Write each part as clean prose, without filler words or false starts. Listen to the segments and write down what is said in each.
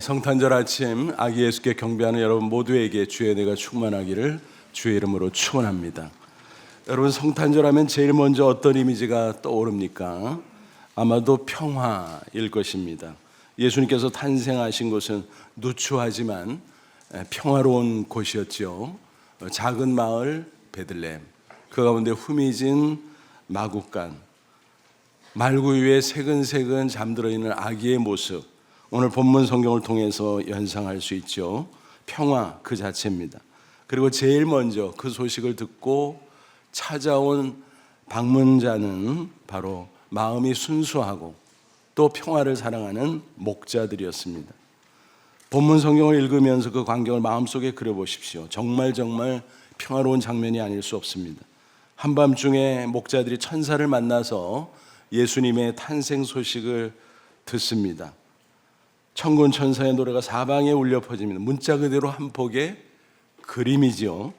성탄절 아침 아기 예수께 경배하는 여러분 모두에게 주의 은혜가 충만하기를 주의 이름으로 축원합니다. 여러분, 성탄절 하면 제일 먼저 어떤 이미지가 떠오릅니까? 아마도 평화일 것입니다. 예수님께서 탄생하신 곳은 누추하지만 평화로운 곳이었죠. 작은 마을 베들레헴, 그 가운데 후미진 마구간, 말구 위에 새근새근 잠들어 있는 아기의 모습, 오늘 본문 성경을 통해서 연상할 수 있죠. 평화 그 자체입니다. 그리고 제일 먼저 그 소식을 듣고 찾아온 방문자는 바로 마음이 순수하고 또 평화를 사랑하는 목자들이었습니다. 본문 성경을 읽으면서 그 광경을 마음속에 그려보십시오. 정말 평화로운 장면이 아닐 수 없습니다. 한밤중에 목자들이 천사를 만나서 예수님의 탄생 소식을 듣습니다. 천군 천사의 노래가 사방에 울려 퍼집니다. 문자 그대로 한 폭의 그림이죠.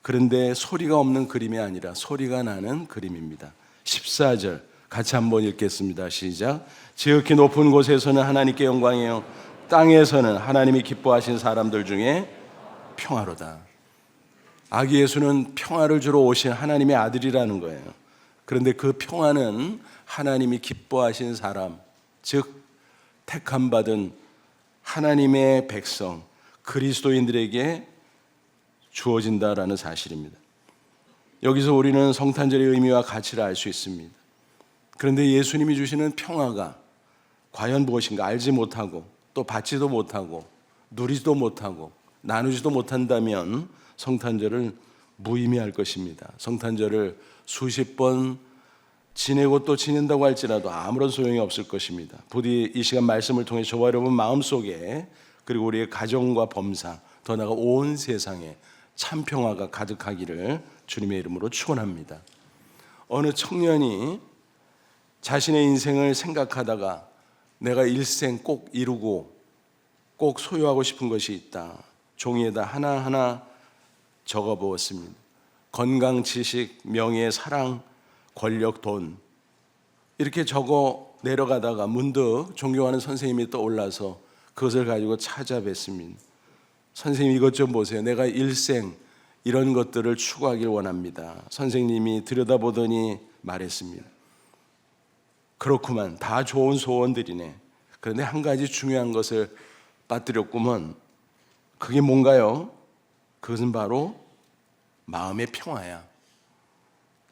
그런데 소리가 없는 그림이 아니라 소리가 나는 그림입니다. 14절 같이 한번 읽겠습니다. 시작. 지극히 높은 곳에서는 하나님께 영광이요, 땅에서는 하나님이 기뻐하신 사람들 중에 평화로다. 아기 예수는 평화를 주러 오신 하나님의 아들이라는 거예요. 그런데 그 평화는 하나님이 기뻐하신 사람, 즉 택함 받은 하나님의 백성 그리스도인들에게 주어진다라는 사실입니다. 여기서 우리는 성탄절의 의미와 가치를 알 수 있습니다. 그런데 예수님이 주시는 평화가 과연 무엇인가 알지 못하고 또 받지도 못하고 누리지도 못하고 나누지도 못한다면 성탄절을 무의미할 것입니다. 성탄절을 수십 번 지내고 또 지낸다고 할지라도 아무런 소용이 없을 것입니다. 부디 이 시간 말씀을 통해 저와 여러분 마음속에, 그리고 우리의 가정과 범사, 더 나아가 온 세상에 참 평화가 가득하기를 주님의 이름으로 축원합니다. 어느 청년이 자신의 인생을 생각하다가 내가 일생 꼭 이루고 꼭 소유하고 싶은 것이 있다. 종이에다 하나하나 적어보았습니다. 건강, 지식, 명예, 사랑, 권력, 돈, 이렇게 적어 내려가다가 문득 존경하는 선생님이 떠올라서 그것을 가지고 찾아뵀습니다. 선생님, 이것 좀 보세요. 내가 일생 이런 것들을 추구하길 원합니다. 선생님이 들여다보더니 말했습니다. 그렇구만, 다 좋은 소원들이네. 그런데 한 가지 중요한 것을 빠뜨렸구먼. 그게 뭔가요? 그것은 바로 마음의 평화야.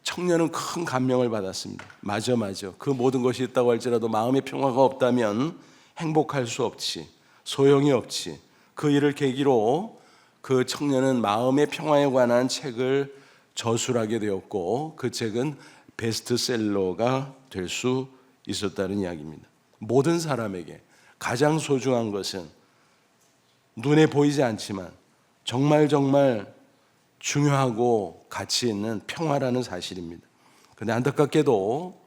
청년은 큰 감명을 받았습니다. 맞아. 그 모든 것이 있다고 할지라도 마음의 평화가 없다면 행복할 수 없지, 소용이 없지. 그 일을 계기로 그 청년은 마음의 평화에 관한 책을 저술하게 되었고 그 책은 베스트셀러가 될 수 있었다는 이야기입니다. 모든 사람에게 가장 소중한 것은 눈에 보이지 않지만 정말 중요하고 가치 있는 평화라는 사실입니다. 그런데 안타깝게도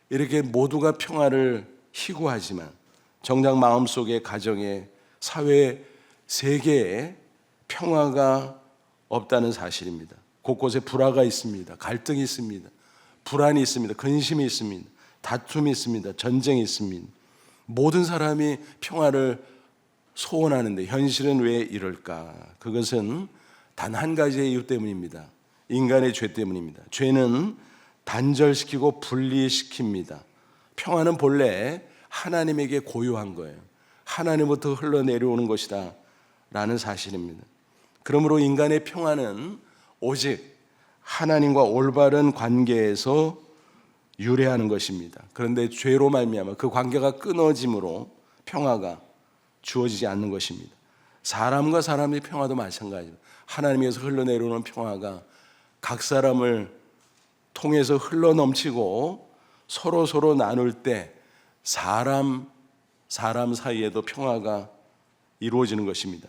이렇게 모두가 평화를 희구하지만 정작 마음속에, 가정에, 사회, 세계에 평화가 없다는 사실입니다. 곳곳에 불화가 있습니다. 갈등이 있습니다. 불안이 있습니다. 근심이 있습니다. 다툼이 있습니다. 전쟁이 있습니다. 모든 사람이 평화를 소원하는데 현실은 왜 이럴까? 그것은 단 한 가지의 이유 때문입니다. 인간의 죄 때문입니다. 죄는 단절시키고 분리시킵니다. 평화는 본래 하나님에게 고유한 거예요. 하나님부터 흘러내려오는 것이다 라는 사실입니다. 그러므로 인간의 평화는 오직 하나님과 올바른 관계에서 유래하는 것입니다. 그런데 죄로 말미암아 그 관계가 끊어짐으로 평화가 주어지지 않는 것입니다. 사람과 사람의 평화도 마찬가지입니다. 하나님에서 흘러내려오는 평화가 각 사람을 통해서 흘러넘치고 서로 나눌 때 사람 사이에도 평화가 이루어지는 것입니다.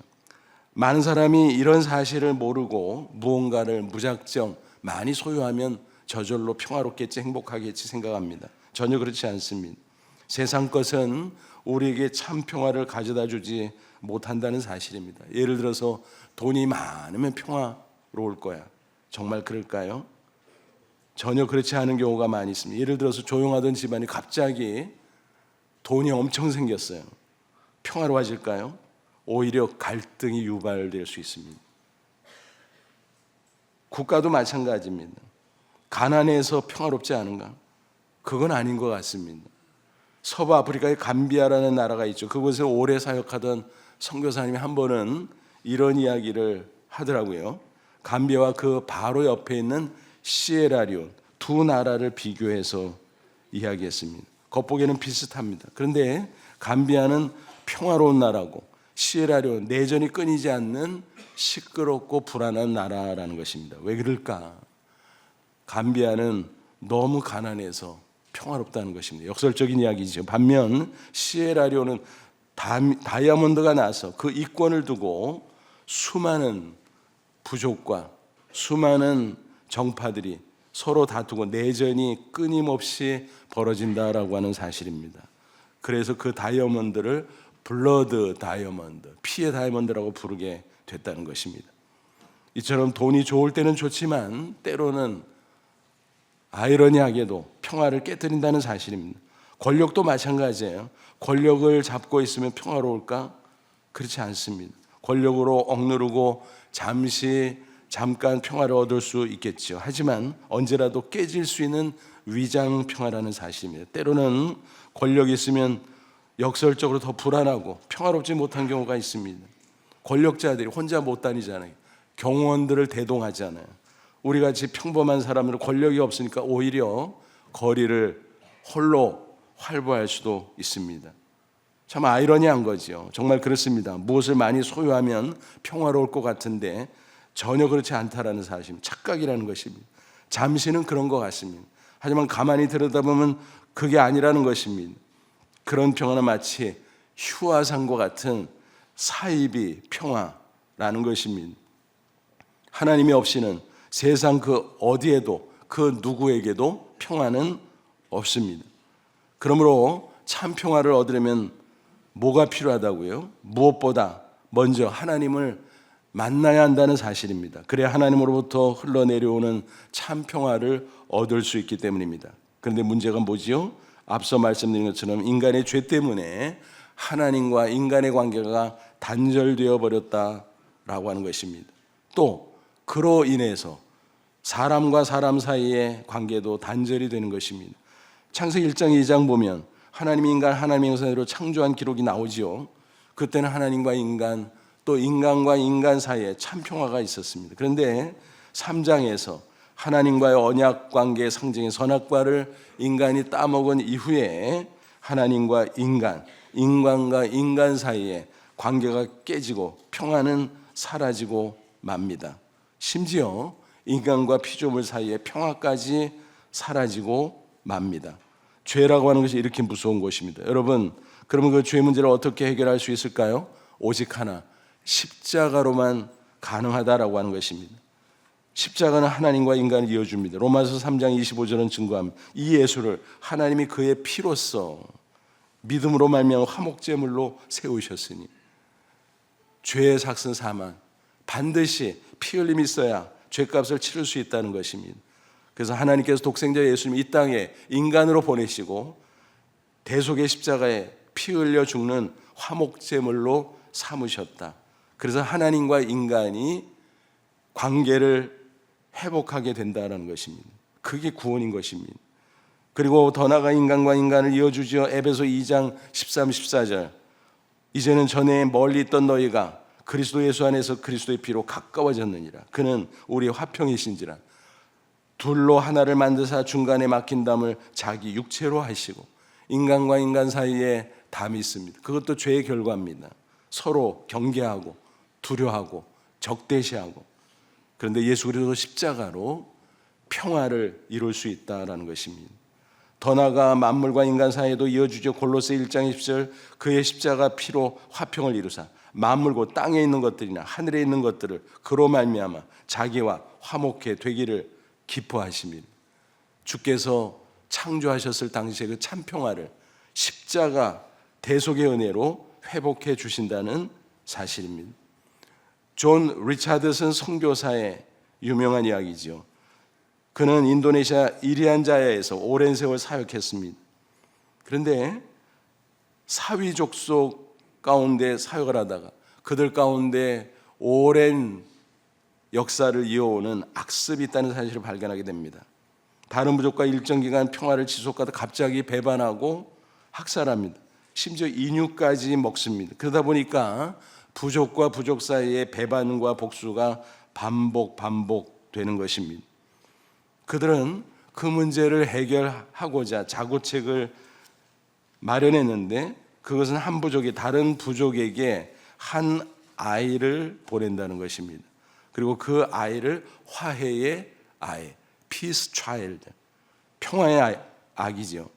많은 사람이 이런 사실을 모르고 무언가를 무작정 많이 소유하면 저절로 평화롭겠지, 행복하겠지 생각합니다. 전혀 그렇지 않습니다. 세상 것은 우리에게 참 평화를 가져다 주지 못한다는 사실입니다. 예를 들어서 돈이 많으면 평화로울 거야. 정말 그럴까요? 전혀 그렇지 않은 경우가 많이 있습니다. 예를 들어서 조용하던 집안이 갑자기 돈이 엄청 생겼어요. 평화로워질까요? 오히려 갈등이 유발될 수 있습니다. 국가도 마찬가지입니다. 가난해서 평화롭지 않은가? 그건 아닌 것 같습니다. 서부 아프리카의 감비아라는 나라가 있죠. 그곳에 오래 사역하던 선교사님이 한 번은 이런 이야기를 하더라고요. 감비아와 그 바로 옆에 있는 시에라리온 두 나라를 비교해서 이야기했습니다. 겉보기에는 비슷합니다. 그런데 감비아는 평화로운 나라고 시에라리온 내전이 끊이지 않는 시끄럽고 불안한 나라라는 것입니다. 왜 그럴까? 감비아는 너무 가난해서 평화롭다는 것입니다. 역설적인 이야기죠. 반면 시에라리온은 다이아몬드가 나서 그 이권을 두고 수많은 부족과 수많은 정파들이 서로 다투고 내전이 끊임없이 벌어진다라고 하는 사실입니다. 그래서 그 다이아몬드를 블러드 다이아몬드, 피의 다이아몬드라고 부르게 됐다는 것입니다. 이처럼 돈이 좋을 때는 좋지만 때로는 아이러니하게도 평화를 깨뜨린다는 사실입니다. 권력도 마찬가지예요. 권력을 잡고 있으면 평화로울까? 그렇지 않습니다. 권력으로 억누르고 잠깐 평화를 얻을 수 있겠죠. 하지만 언제라도 깨질 수 있는 위장 평화라는 사실입니다. 때로는 권력이 있으면 역설적으로 더 불안하고 평화롭지 못한 경우가 있습니다. 권력자들이 혼자 못 다니잖아요. 경호원들을 대동하잖아요. 우리같이 평범한 사람들은 권력이 없으니까 오히려 거리를 홀로 활보할 수도 있습니다. 참 아이러니한 거죠. 정말 그렇습니다. 무엇을 많이 소유하면 평화로울 것 같은데 전혀 그렇지 않다라는 사실입니다. 착각이라는 것입니다. 잠시는 그런 것 같습니다. 하지만 가만히 들여다보면 그게 아니라는 것입니다. 그런 평화는 마치 휴화상과 같은 사이비 평화라는 것입니다. 하나님이 없이는 세상 그 어디에도 그 누구에게도 평화는 없습니다. 그러므로 참 평화를 얻으려면 뭐가 필요하다고요? 무엇보다 먼저 하나님을 만나야 한다는 사실입니다. 그래야 하나님으로부터 흘러내려오는 참 평화를 얻을 수 있기 때문입니다. 그런데 문제가 뭐지요? 앞서 말씀드린 것처럼 인간의 죄 때문에 하나님과 인간의 관계가 단절되어 버렸다라고 하는 것입니다. 또 그로 인해서 사람과 사람 사이의 관계도 단절이 되는 것입니다. 창세기 1장 2장 보면 하나님이 인간 하나님의 형상대로 창조한 기록이 나오지요. 그때는 하나님과 인간 또 인간과 인간 사이에 참 평화가 있었습니다. 그런데 3장에서 하나님과의 언약 관계의 상징인 선악과를 인간이 따먹은 이후에 하나님과 인간과 인간 사이에 관계가 깨지고 평화는 사라지고 맙니다. 심지어 인간과 피조물 사이의 평화까지 사라지고 맙니다. 죄라고 하는 것이 이렇게 무서운 것입니다. 여러분, 그러면 그 죄 문제를 어떻게 해결할 수 있을까요? 오직 하나, 십자가로만 가능하다라고 하는 것입니다. 십자가는 하나님과 인간을 이어줍니다. 로마서 3장 25절은 증거합니다. 이 예수를 하나님이 그의 피로써 믿음으로 말미암아 화목제물로 세우셨으니 죄의 삭슨 사망, 반드시 피 흘림이 있어야 죄값을 치를 수 있다는 것입니다. 그래서 하나님께서 독생자 예수님 이 땅에 인간으로 보내시고 대속의 십자가에 피 흘려 죽는 화목제물로 삼으셨다. 그래서 하나님과 인간이 관계를 회복하게 된다는 것입니다. 그게 구원인 것입니다. 그리고 더 나아가 인간과 인간을 이어주죠. 에베소 2장 13, 14절 이제는 전에 멀리 있던 너희가 그리스도 예수 안에서 그리스도의 피로 가까워졌느니라. 그는 우리 화평이신지라. 둘로 하나를 만드사 중간에 막힌 담을 자기 육체로 하시고 인간과 인간 사이에 담이 있습니다. 그것도 죄의 결과입니다. 서로 경계하고 두려워하고 적대시하고. 그런데 예수 그리스도 십자가로 평화를 이룰 수 있다라는 것입니다. 더 나아가 만물과 인간 사이에도 이어주죠. 골로새 1장 10절 그의 십자가 피로 화평을 이루사 만물고 땅에 있는 것들이나 하늘에 있는 것들을 그로 말미암아 자기와 화목해 되기를 기뻐하심이니 주께서 창조하셨을 당시에 그 참 평화를 십자가 대속의 은혜로 회복해 주신다는 사실입니다. 존 리차드슨 선교사의 유명한 이야기죠. 그는 인도네시아 이리안자야에서 오랜 세월 사역했습니다. 그런데 사위족 속 가운데 사역을 하다가 그들 가운데 오랜 역사를 이어오는 악습이 있다는 사실을 발견하게 됩니다. 다른 부족과 일정 기간 평화를 지속하다 갑자기 배반하고 학살합니다. 심지어 인육까지 먹습니다. 그러다 보니까 부족과 부족 사이의 배반과 복수가 반복되는 것입니다. 그들은 그 문제를 해결하고자 자구책을 마련했는데 그것은 한 부족이 다른 부족에게 한 아이를 보낸다는 것입니다. 그리고 그 아이를 화해의 아이, peace child, 평화의 아기죠.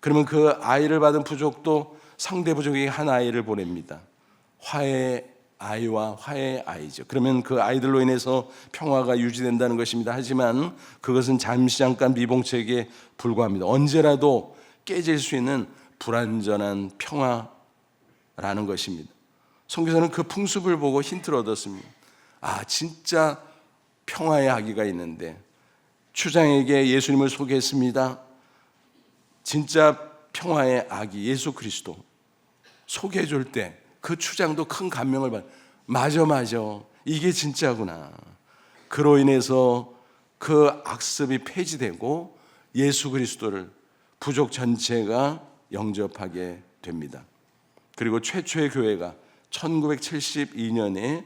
그러면 그 아이를 받은 부족도 상대 부족에게 한 아이를 보냅니다. 화해의 아이와 화해의 아이죠. 그러면 그 아이들로 인해서 평화가 유지된다는 것입니다. 하지만 그것은 잠깐 미봉책에 불과합니다. 언제라도 깨질 수 있는 불완전한 평화라는 것입니다. 선교사는 그 풍습을 보고 힌트를 얻었습니다. 아, 진짜 평화의 아기가 있는데 추장에게 예수님을 소개했습니다. 진짜 평화의 아기 예수 그리스도 소개해 줄 때 그 추장도 큰 감명을 받아. 맞아 이게 진짜구나. 그로 인해서 그 악습이 폐지되고 예수 그리스도를 부족 전체가 영접하게 됩니다. 그리고 최초의 교회가 1972년에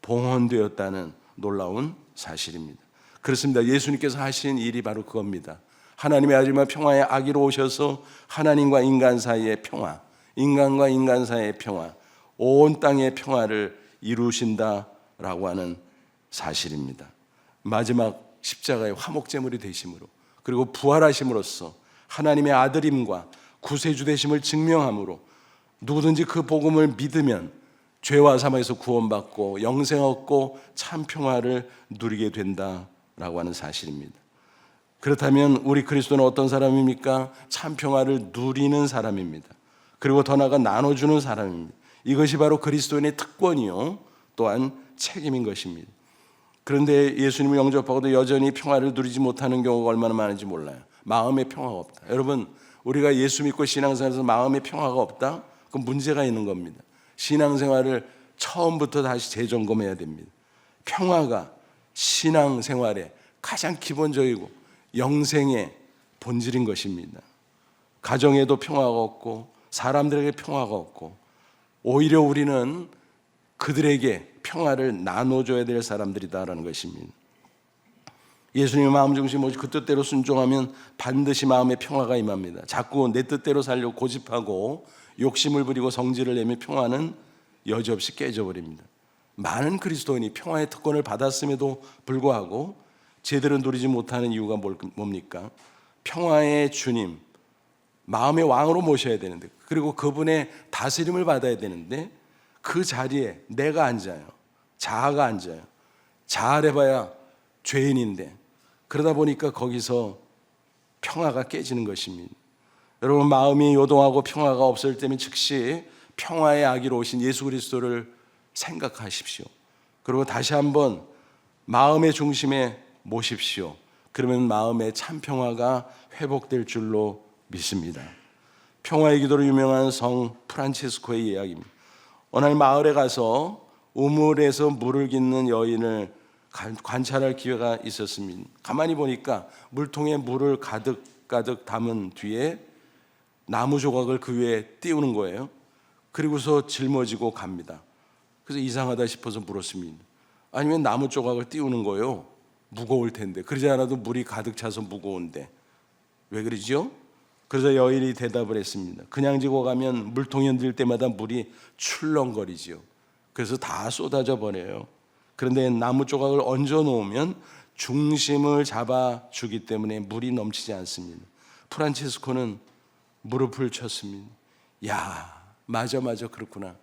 봉헌되었다는 놀라운 사실입니다. 그렇습니다. 예수님께서 하신 일이 바로 그겁니다. 하나님의 아들과 평화의 아기로 오셔서 하나님과 인간 사이의 평화, 인간과 인간 사이의 평화, 온 땅의 평화를 이루신다라고 하는 사실입니다. 마지막 십자가의 화목제물이 되심으로 그리고 부활하심으로써 하나님의 아들임과 구세주 되심을 증명함으로 누구든지 그 복음을 믿으면 죄와 사망에서 구원받고 영생 얻고 참 평화를 누리게 된다라고 하는 사실입니다. 그렇다면 우리 그리스도는 어떤 사람입니까? 참 평화를 누리는 사람입니다. 그리고 더 나아가 나눠주는 사람입니다. 이것이 바로 그리스도인의 특권이요 또한 책임인 것입니다. 그런데 예수님을 영접하고도 여전히 평화를 누리지 못하는 경우가 얼마나 많은지 몰라요. 마음의 평화가 없다. 여러분, 우리가 예수 믿고 신앙생활에서 마음의 평화가 없다? 그건 문제가 있는 겁니다. 신앙생활을 처음부터 다시 재점검해야 됩니다. 평화가 신앙생활의 가장 기본적이고 영생의 본질인 것입니다. 가정에도 평화가 없고 사람들에게 평화가 없고 오히려 우리는 그들에게 평화를 나눠줘야 될 사람들이다라는 것입니다. 예수님의 마음 중심 오직 그 뜻대로 순종하면 반드시 마음의 평화가 임합니다. 자꾸 내 뜻대로 살려고 고집하고 욕심을 부리고 성질을 내면 평화는 여지없이 깨져버립니다. 많은 그리스도인이 평화의 특권을 받았음에도 불구하고 제대로 누리지 못하는 이유가 뭡니까? 평화의 주님, 마음의 왕으로 모셔야 되는데 그리고 그분의 다스림을 받아야 되는데 그 자리에 내가 앉아요. 자아가 앉아요. 자아래봐야 죄인인데 그러다 보니까 거기서 평화가 깨지는 것입니다. 여러분, 마음이 요동하고 평화가 없을 때면 즉시 평화의 아기로 오신 예수 그리스도를 생각하십시오. 그리고 다시 한번 마음의 중심에 모십시오. 그러면 마음의 참 평화가 회복될 줄로 믿습니다. 평화의 기도로 유명한 성 프란치스코의 이야기입니다. 어느 날 마을에 가서 우물에서 물을 깃는 여인을 관찰할 기회가 있었습니다. 가만히 보니까 물통에 물을 가득 담은 뒤에 나무 조각을 그 위에 띄우는 거예요. 그리고서 짊어지고 갑니다. 그래서 이상하다 싶어서 물었습니다. 아니 왜 나무 조각을 띄우는 거예요? 무거울 텐데. 그러지 않아도 물이 가득 차서 무거운데 왜 그러죠? 그래서 여인이 대답을 했습니다. 그냥 지고 가면 물통이 흔들 때마다 물이 출렁거리지요. 그래서 다 쏟아져 버려요. 그런데 나무 조각을 얹어 놓으면 중심을 잡아주기 때문에 물이 넘치지 않습니다. 프란치스코는 무릎을 쳤습니다. 야, 맞아 그렇구나.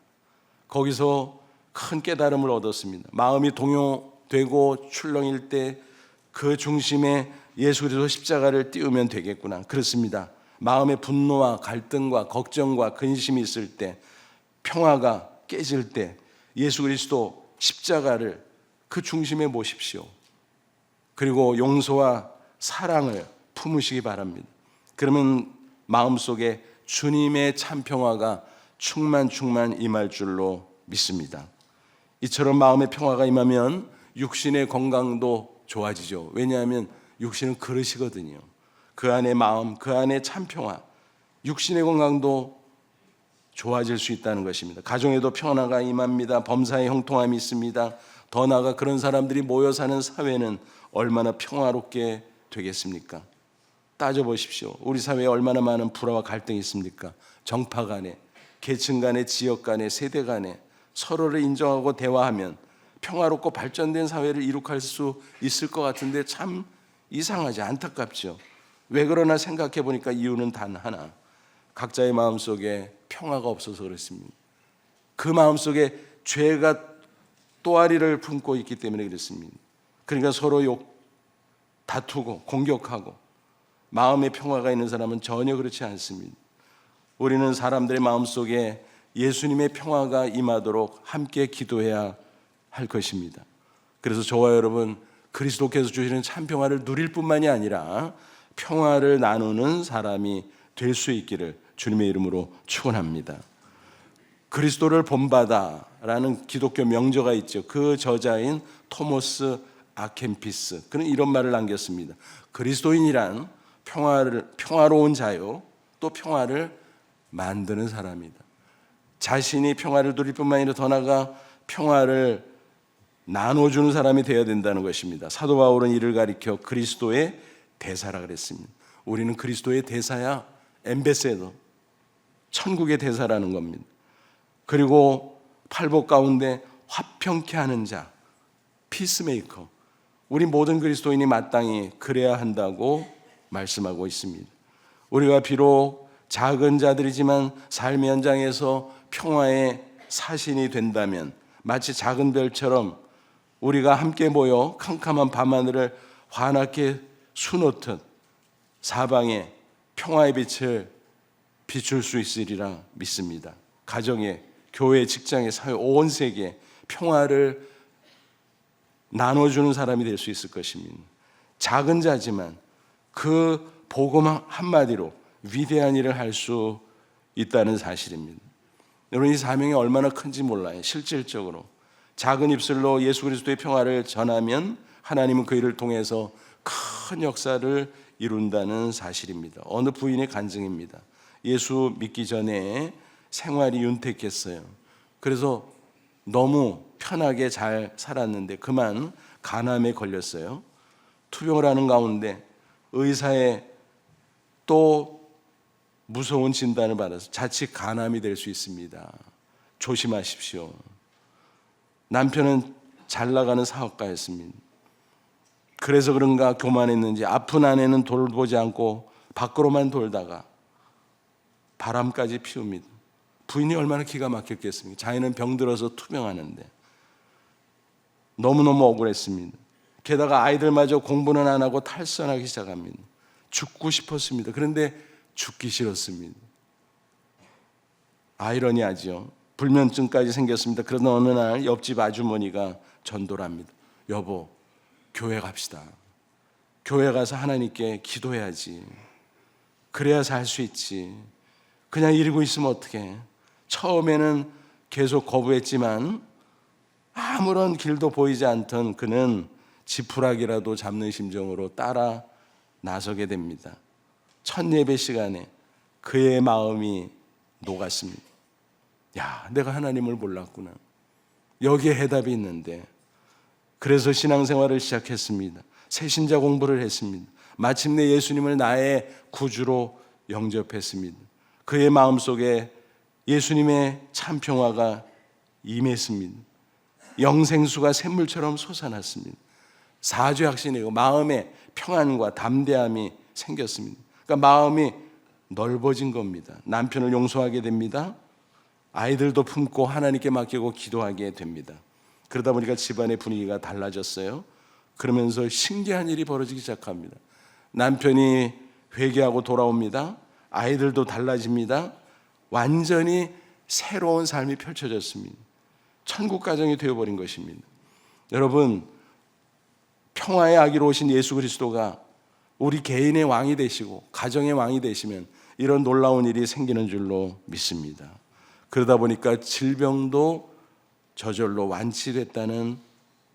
거기서 큰 깨달음을 얻었습니다. 마음이 동요되고 출렁일 때 그 중심에 예수 그리스도 십자가를 띄우면 되겠구나. 그렇습니다. 마음에 분노와 갈등과 걱정과 근심이 있을 때, 평화가 깨질 때 예수 그리스도 십자가를 그 중심에 모십시오. 그리고 용서와 사랑을 품으시기 바랍니다. 그러면 마음속에 주님의 참 평화가 충만 임할 줄로 믿습니다. 이처럼 마음의 평화가 임하면 육신의 건강도 좋아지죠. 왜냐하면 육신은 그릇이거든요. 그 안에 마음, 그 안에 참 평화, 육신의 건강도 좋아질 수 있다는 것입니다. 가정에도 평화가 임합니다. 범사에 형통함이 있습니다. 더 나아가 그런 사람들이 모여 사는 사회는 얼마나 평화롭게 되겠습니까? 따져보십시오. 우리 사회에 얼마나 많은 불화와 갈등이 있습니까? 정파 간에, 계층 간에, 지역 간에, 세대 간에 서로를 인정하고 대화하면 평화롭고 발전된 사회를 이룩할 수 있을 것 같은데 참 이상하지, 안타깝죠. 왜 그러나 생각해 보니까 이유는 단 하나, 각자의 마음속에 평화가 없어서 그렇습니다. 그 마음속에 죄가 또아리를 품고 있기 때문에 그렇습니다. 그러니까 서로 다투고 공격하고, 마음의 평화가 있는 사람은 전혀 그렇지 않습니다. 우리는 사람들의 마음속에 예수님의 평화가 임하도록 함께 기도해야 할 것입니다. 그래서 저와 여러분, 그리스도께서 주시는 참 평화를 누릴 뿐만이 아니라 평화를 나누는 사람이 될 수 있기를 주님의 이름으로 축원합니다. 그리스도를 본받아라는 기독교 명저가 있죠. 그 저자인 토마스 아켄피스, 그는 이런 말을 남겼습니다. 그리스도인이란 평화로운 자요, 또 평화를 만드는 사람이다. 자신이 평화를 누릴 뿐만 아니라 더 나아가 평화를 나눠주는 사람이 되어야 된다는 것입니다. 사도 바울은 이를 가리켜 그리스도의 대사라 그랬습니다. 우리는 그리스도의 대사야, 엠베세더, 천국의 대사라는 겁니다. 그리고 팔복 가운데 화평케 하는 자, 피스메이커, 우리 모든 그리스도인이 마땅히 그래야 한다고 말씀하고 있습니다. 우리가 비록 작은 자들이지만 삶의 현장에서 평화의 사신이 된다면 마치 작은 별처럼 우리가 함께 모여 캄캄한 밤하늘을 환하게 수놓듯 사방에 평화의 빛을 비출 수 있으리라 믿습니다. 가정에, 교회, 직장에, 사회, 온 세계에 평화를 나눠주는 사람이 될 수 있을 것입니다. 작은 자지만 그 복음 한마디로 위대한 일을 할 수 있다는 사실입니다. 여러분, 이 사명이 얼마나 큰지 몰라요. 실질적으로 작은 입술로 예수 그리스도의 평화를 전하면 하나님은 그 일을 통해서 큰 역사를 이룬다는 사실입니다. 어느 부인의 간증입니다. 예수 믿기 전에 생활이 윤택했어요. 그래서 너무 편하게 잘 살았는데 그만 간암에 걸렸어요. 투병을 하는 가운데 의사의 또 무서운 진단을 받아서 자칫 간암이 될 수 있습니다. 조심하십시오. 남편은 잘 나가는 사업가였습니다. 그래서 그런가 교만했는지 아픈 아내는 돌보지 않고 밖으로만 돌다가 바람까지 피웁니다. 부인이 얼마나 기가 막혔겠습니까? 자기는 병들어서 투병하는데 너무너무 억울했습니다. 게다가 아이들마저 공부는 안 하고 탈선하기 시작합니다. 죽고 싶었습니다. 그런데 죽기 싫었습니다. 아이러니하죠. 불면증까지 생겼습니다. 그러던 어느 날 옆집 아주머니가 전도를 합니다. 여보, 교회 갑시다. 교회 가서 하나님께 기도해야지. 그래야 살 수 있지. 그냥 이러고 있으면 어떡해. 처음에는 계속 거부했지만 아무런 길도 보이지 않던 그는 지푸라기라도 잡는 심정으로 따라 나서게 됩니다. 첫 예배 시간에 그의 마음이 녹았습니다. 야, 내가 하나님을 몰랐구나. 여기에 해답이 있는데. 그래서 신앙생활을 시작했습니다. 새신자 공부를 했습니다. 마침내 예수님을 나의 구주로 영접했습니다. 그의 마음속에 예수님의 참 평화가 임했습니다. 영생수가 샘물처럼 솟아났습니다. 사죄확신이고 마음에 평안과 담대함이 생겼습니다. 그러니까 마음이 넓어진 겁니다. 남편을 용서하게 됩니다. 아이들도 품고 하나님께 맡기고 기도하게 됩니다. 그러다 보니까 집안의 분위기가 달라졌어요. 그러면서 신기한 일이 벌어지기 시작합니다. 남편이 회개하고 돌아옵니다. 아이들도 달라집니다. 완전히 새로운 삶이 펼쳐졌습니다. 천국 가정이 되어버린 것입니다. 여러분, 평화의 아기로 오신 예수 그리스도가 우리 개인의 왕이 되시고 가정의 왕이 되시면 이런 놀라운 일이 생기는 줄로 믿습니다. 그러다 보니까 질병도 저절로 완치됐다는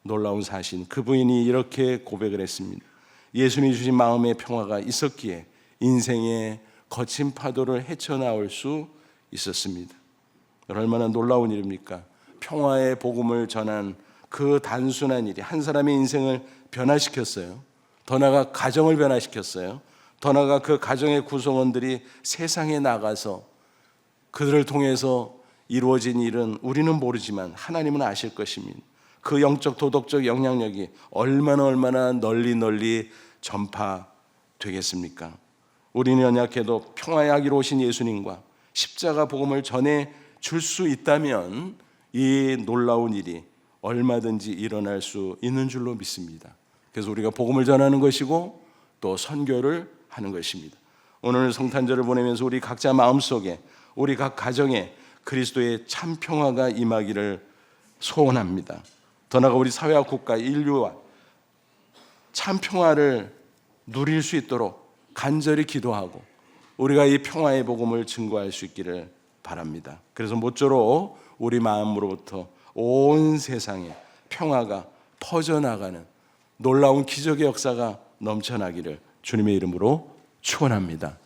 놀라운 사실. 그 부인이 이렇게 고백을 했습니다. 예수님이 주신 마음의 평화가 있었기에 인생의 거친 파도를 헤쳐나올 수 있었습니다. 얼마나 놀라운 일입니까? 평화의 복음을 전한 그 단순한 일이 한 사람의 인생을 변화시켰어요. 더 나아가 가정을 변화시켰어요. 더 나아가 그 가정의 구성원들이 세상에 나가서 그들을 통해서 이루어진 일은 우리는 모르지만 하나님은 아실 것입니다. 그 영적 도덕적 영향력이 얼마나 널리 전파되겠습니까? 우리는 연약해도 평화의 아기로 오신 예수님과 십자가 복음을 전해 줄 수 있다면 이 놀라운 일이 얼마든지 일어날 수 있는 줄로 믿습니다. 그래서 우리가 복음을 전하는 것이고 또 선교를 하는 것입니다. 오늘 성탄절을 보내면서 우리 각자 마음속에 우리 각 가정에 그리스도의 참 평화가 임하기를 소원합니다. 더 나아가 우리 사회와 국가, 인류와 참 평화를 누릴 수 있도록 간절히 기도하고 우리가 이 평화의 복음을 증거할 수 있기를 바랍니다. 그래서 모쪼록 우리 마음으로부터 온 세상에 평화가 퍼져나가는 놀라운 기적의 역사가 넘쳐나기를 주님의 이름으로 축원합니다.